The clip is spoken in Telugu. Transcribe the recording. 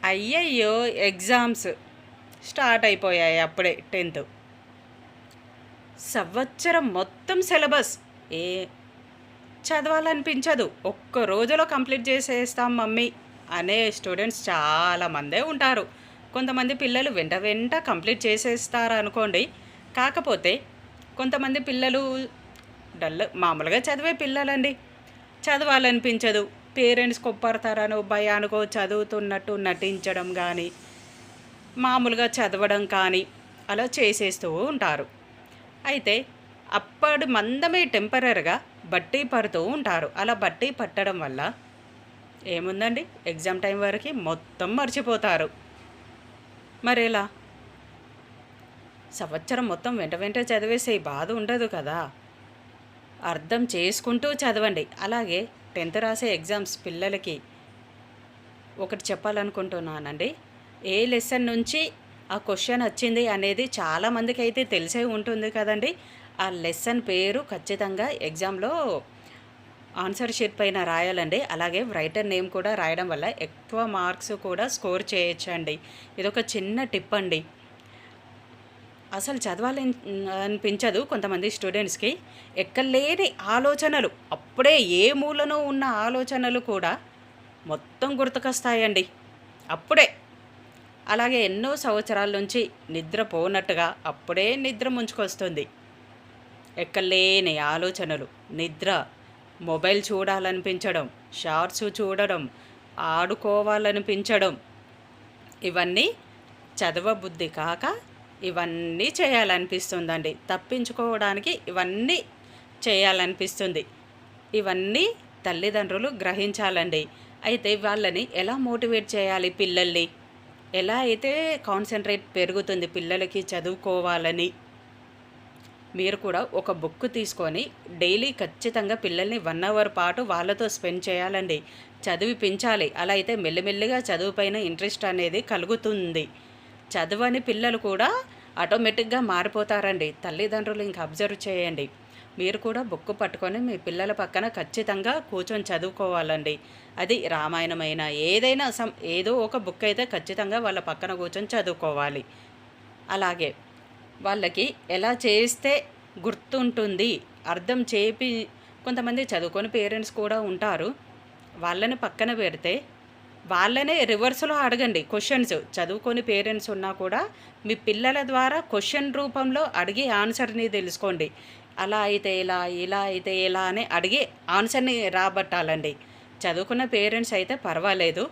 అయ్యయ్యో! ఎగ్జామ్స్ స్టార్ట్ అయిపోయాయి అప్పుడే 10థ్. సంవత్సరం మొత్తం సిలబస్. ఏ చదవాలనిపించదు. ఒక్క రోజులో కంప్లీట్ చేసేస్తాం మమ్మీ అనే స్టూడెంట్స్ చాలామందే ఉంటారు. కొంతమంది పిల్లలు వెంట వెంట కంప్లీట్ చేసేస్తారనుకోండి. కాకపోతే కొంతమంది పిల్లలు మామూలుగా చదివే పిల్లలండి. చదవాలనిపించదు. పేరెంట్స్ కొప్పడతారనో భయానికో చదువుతున్నట్టు నటించడం కానీ, మామూలుగా చదవడం కానీ అలా చేసేస్తూ ఉంటారు. అయితే అప్పటి మందమే టెంపరరీగా బట్టి పడుతూ ఉంటారు. అలా బట్టి పట్టడం వల్ల ఏముందండి, ఎగ్జామ్ టైం వరకు మొత్తం మర్చిపోతారు. మరి ఎలా? సంవత్సరం మొత్తం వెంట వెంట చదివేసే బాధ ఉండదు కదా. అర్థం చేసుకుంటూ చదవండి. అలాగే 10థ్ రాసే ఎగ్జామ్స్ పిల్లలకి ఒకటి చెప్పాలనుకుంటున్నానండి. ఏ లెసన్ నుంచి ఆ క్వశ్చన్ వచ్చింది అనేది చాలామందికి అయితే తెలిసే ఉంటుంది కదండి. ఆ లెసన్ పేరు ఖచ్చితంగా ఎగ్జామ్లో ఆన్సర్ షీట్ పైన రాయాలండి. అలాగే రైటర్ నేమ్ కూడా రాయడం వల్ల ఎక్కువ మార్క్స్ కూడా స్కోర్ చేయొచ్చండి. ఇదొక చిన్న టిప్ అండి. అసలు చదవాలి అనిపించదు కొంతమంది స్టూడెంట్స్కి. ఎక్కలేని ఆలోచనలు, అప్పుడే ఏ మూలనో ఉన్న ఆలోచనలు కూడా మొత్తం గుర్తుకొస్తాయండి అప్పుడే. అలాగే ఎన్నో సంవత్సరాల నుంచి నిద్రపోనట్టుగా అప్పుడే నిద్ర ముంచుకొస్తుంది. ఎక్కలేని ఆలోచనలు, నిద్ర, మొబైల్ చూడాలనిపించడం, షార్ట్స్ చూడడం, ఆడుకోవాలనిపించడం, ఇవన్నీ చదవబుద్ధి కాక ఇవన్నీ చేయాలనిపిస్తుందండి. తప్పించుకోవడానికి ఇవన్నీ చేయాలనిపిస్తుంది. ఇవన్నీ తల్లిదండ్రులు గ్రహించాలండి. అయితే వాళ్ళని ఎలా మోటివేట్ చేయాలి, పిల్లల్ని ఎలా అయితే కాన్సన్ట్రేట్ పెరుగుతుంది పిల్లలకి చదువుకోవాలని. మీరు కూడా ఒక బుక్ తీసుకొని డైలీ ఖచ్చితంగా పిల్లల్ని 1 అవర్ పాటు వాళ్ళతో స్పెండ్ చేయాలండి. చదివిపించాలి. అలా అయితే మెల్లిమెల్లిగా చదువు పైన ఇంట్రెస్ట్ అనేది కలుగుతుంది. చదవని పిల్లలు కూడా ఆటోమేటిక్గా మారిపోతారండి. తల్లిదండ్రులు ఇంకా అబ్జర్వ్ చేయండి. మీరు కూడా బుక్ పట్టుకొని మీ పిల్లల పక్కన ఖచ్చితంగా కూర్చొని చదువుకోవాలండి. అది రామాయణమైనా ఏదైనా ఏదో ఒక బుక్ అయితే ఖచ్చితంగా వాళ్ళ పక్కన కూర్చొని చదువుకోవాలి. అలాగే వాళ్ళకి ఎలా చేస్తే గుర్తుంటుంది, అర్థం చేపి కొంతమంది చదువుకొని పేరెంట్స్ కూడా ఉంటారు. వాళ్ళని పక్కన పెడితే వాళ్ళనే రివర్స్లో అడగండి క్వశ్చన్స్. చదువుకొని పేరెంట్స్ ఉన్నా కూడా మీ పిల్లల ద్వారా క్వశ్చన్ రూపంలో అడిగి ఆన్సర్ని తెలుసుకోండి. అలా అయితే ఎలా, ఇలా అయితే ఎలా అని అడిగి ఆన్సర్ని రాబట్టాలండి. చదువుకున్న పేరెంట్స్ అయితే పర్వాలేదు.